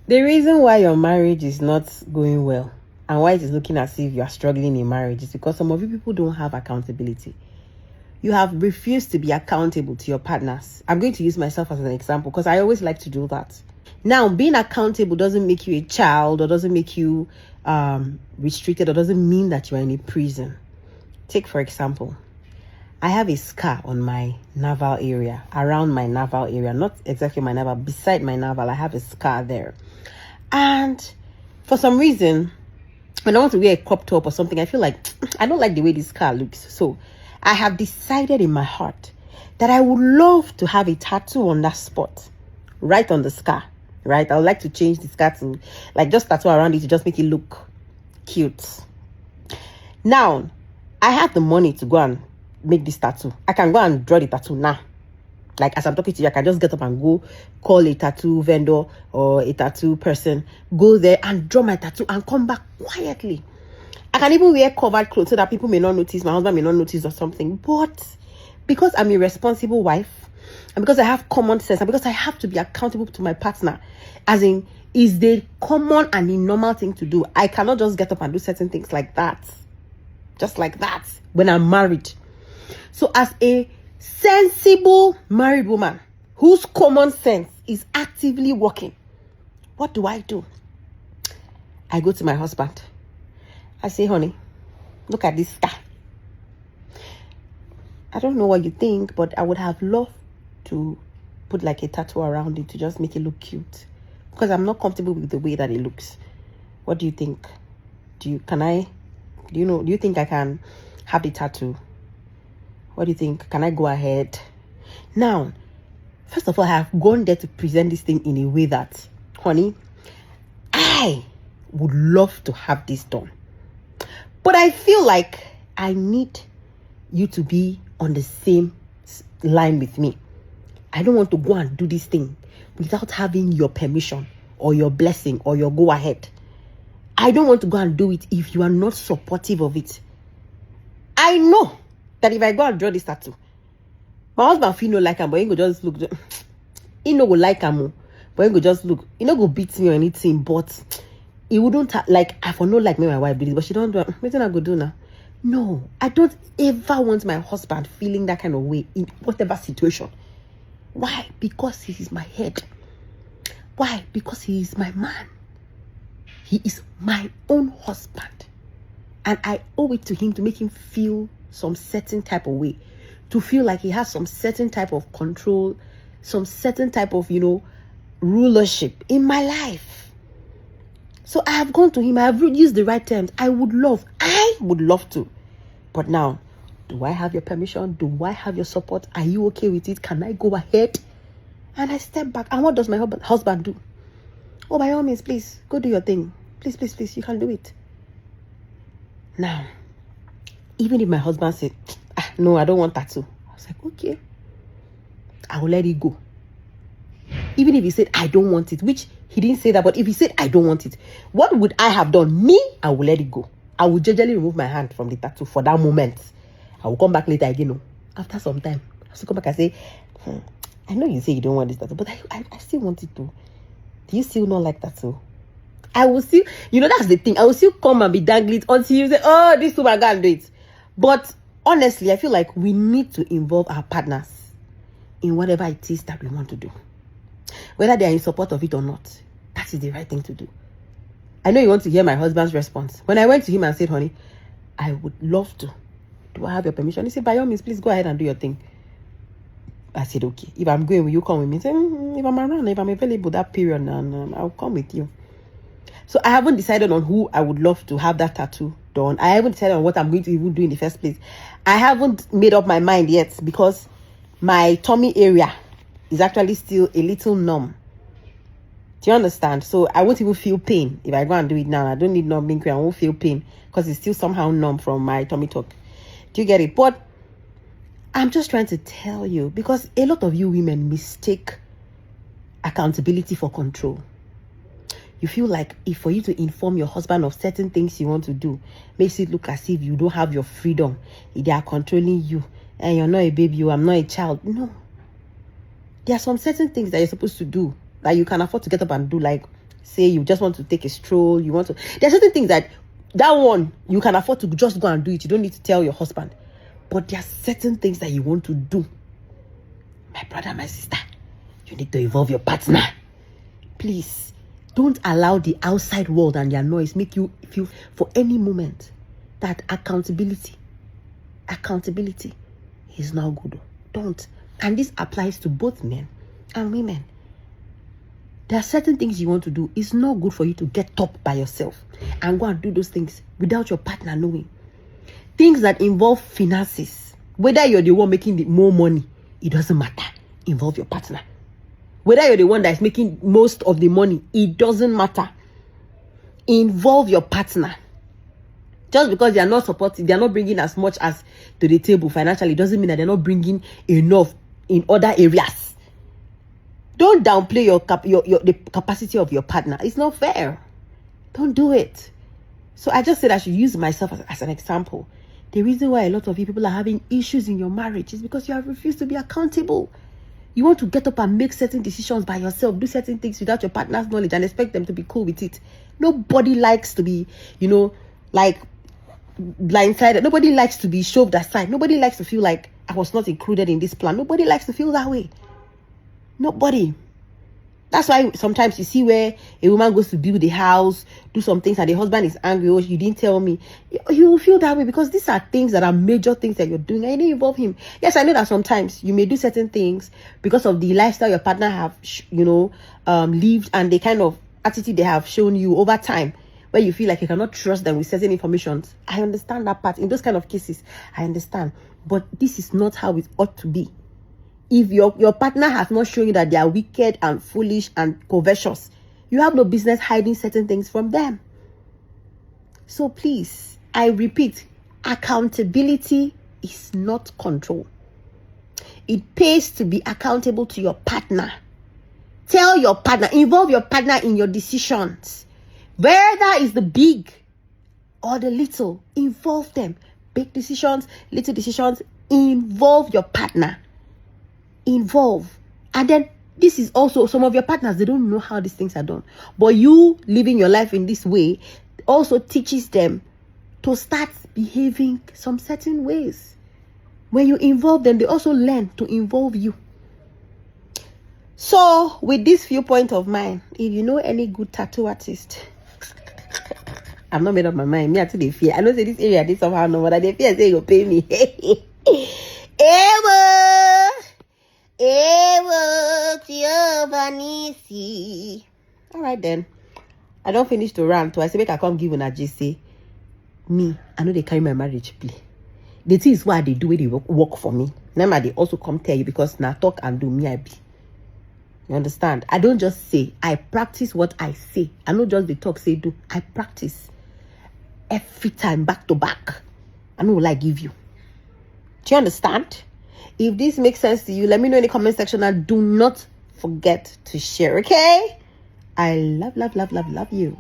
The reason why your marriage is not going well and why it is looking as if you are struggling in marriage is because some of you people don't have accountability. You have refused to be accountable to your partners. I'm going to use myself as an example because I always like to do that. Now, being accountable doesn't make you a child or doesn't make you restricted or doesn't mean that you are in a prison. Take, for example, I have a scar on my navel area, around my navel area, not exactly my navel, beside my navel. I have a scar there. And for some reason, when I want to wear a crop top or something, I feel like I don't like the way this scar looks. So I have decided in my heart that I would love to have a tattoo on that spot, right on the scar, right? I would like to change the scar to like just tattoo around it to just make it look cute. Now, I have the money to go and make this tattoo. I can go and draw the tattoo now. Like as I'm talking to you, I can just get up and go call a tattoo vendor or a tattoo person, go there and draw my tattoo and come back quietly. I can even wear covered clothes so that people may not notice, my husband may not notice or something. But because I'm a responsible wife and because I have common sense and because I have to be accountable to my partner, as in, is the common and the normal thing to do. I cannot just get up and do certain things like that. Just like that when I'm married. So as a sensible married woman whose common sense is actively working, what do? I go to my husband. I say, honey, look at this scar. I don't know what you think, but I would have loved to put like a tattoo around it to just make it look cute because I'm not comfortable with the way that it looks. What do you think? Do you think I can have the tattoo? What do you think? Can I go ahead? Now, first of all, I have gone there to present this thing in a way that, honey, I would love to have this done. But I feel like I need you to be on the same line with me. I don't want to go and do this thing without having your permission or your blessing or your go ahead. I don't want to go and do it if you are not supportive of it. I know that if I go and draw this tattoo, my husband feel no like him, but he go just look. He no go like him, but he go just look. He no go beat me or anything, but he wouldn't like. I for no like me my wife do this, but she don't do it. What I go do now? No, I don't ever want my husband feeling that kind of way in whatever situation. Why? Because he is my head. Why? Because he is my man. He is my own husband. And I owe it to him to make him feel some certain type of way. To feel like he has some certain type of control, some certain type of, rulership in my life. So I have gone to him. I have used the right terms. I would love to. But now, do I have your permission? Do I have your support? Are you okay with it? Can I go ahead? And I step back. And what does my husband do? Oh, by all means, please, go do your thing. Please, you can do it. Now, even if my husband said, no, I don't want tattoo. I was like, okay, I will let it go. Even if he said, I don't want it, which he didn't say that, but if he said, I don't want it, what would I have done? Me, I will let it go. I will gingerly remove my hand from the tattoo for that moment. I will come back later again. After some time, I will come back and say, I know you say you don't want this tattoo, but I still want it to. Do you still not like tattoo? I will still, that's the thing. I will still come and be dangling until you say, oh, this woman can't do it. But honestly, I feel like we need to involve our partners in whatever it is that we want to do. Whether they are in support of it or not, that is the right thing to do. I know you want to hear my husband's response. When I went to him and said, honey, I would love to. Do I have your permission? He said, by all means, please go ahead and do your thing. I said, okay. If I'm going, will you come with me? He said, if I'm around, if I'm available that period, and I'll come with you. So I haven't decided on who I would love to have that tattoo done. I haven't decided on what I'm going to even do in the first place. I haven't made up my mind yet because my tummy area is actually still a little numb. Do you understand? So I won't even feel pain if I go and do it now. I don't need numbing cream. I won't feel pain because it's still somehow numb from my tummy tuck. Do you get it? But I'm just trying to tell you because a lot of you women mistake accountability for control. You feel like if for you to inform your husband of certain things you want to do makes it look as if you don't have your freedom. They are controlling you and you're not a baby, I'm not a child. No. There are some certain things that you're supposed to do that you can afford to get up and do, like say you just want to take a stroll, you want to, there are certain things that one you can afford to just go and do it. You don't need to tell your husband. But there are certain things that you want to do. My brother, my sister, you need to involve your partner. Please, don't allow the outside world and their noise make you feel for any moment that accountability is not good. Don't. And this applies to both men and women. There are certain things you want to do. It's not good for you to get up by yourself and go and do those things without your partner knowing. Things that involve finances, whether you're the one making the more money, it doesn't matter. Involve your partner. Whether you're the one that is making most of the money, it doesn't matter. Involve your partner. Just because they are not supporting, they are not bringing as much as to the table financially, doesn't mean that they're not bringing enough in other areas. Don't downplay the capacity of your partner. It's not fair. Don't do it. So I just said I should use myself as an example. The reason why a lot of you people are having issues in your marriage is because you have refused to be accountable. You want to get up and make certain decisions by yourself, do certain things without your partner's knowledge and expect them to be cool with it. Nobody likes to be, like blindsided. Nobody likes to be shoved aside. Nobody likes to feel like I was not included in this plan. Nobody likes to feel that way. Nobody. That's why sometimes you see where a woman goes to build a house, do some things, and the husband is angry. Oh, you didn't tell me. You will feel that way because these are things that are major things that you're doing and you didn't involve him. Yes, I know that sometimes you may do certain things because of the lifestyle your partner have, lived and the kind of attitude they have shown you over time, where you feel like you cannot trust them with certain information. I understand that part. In those kind of cases, I understand. But this is not how it ought to be. If your partner has not shown you that they are wicked and foolish and covetous, you have no business hiding certain things from them. So please, I repeat, accountability is not control. It pays to be accountable to your partner. Tell your partner, involve your partner in your decisions. Whether it's the big or the little, involve them. Big decisions, little decisions, involve your partner. Involve. And then this is also some of your partners, they don't know how these things are done, but you living your life in this way also teaches them to start behaving some certain ways. When you involve them, they also learn to involve you. So with this viewpoint of mine, if you know any good tattoo artist, I'm not made up my mind. Me, I too dey fear. I know say this area did somehow no, but I dey fear say you go pay me. All right then. I don't finish to rant. So I say make I come give una just say me. I know they carry my marriage play. The thing is why they do it. They work for me. Now they also come tell you because now talk and do me I be. You understand? I don't just say. I practice what I say. I don't just the talk say do. I practice every time back to back. I know what I give you. Do you understand? If this makes sense to you, let me know in the comment section and do not forget to share, okay? I love you.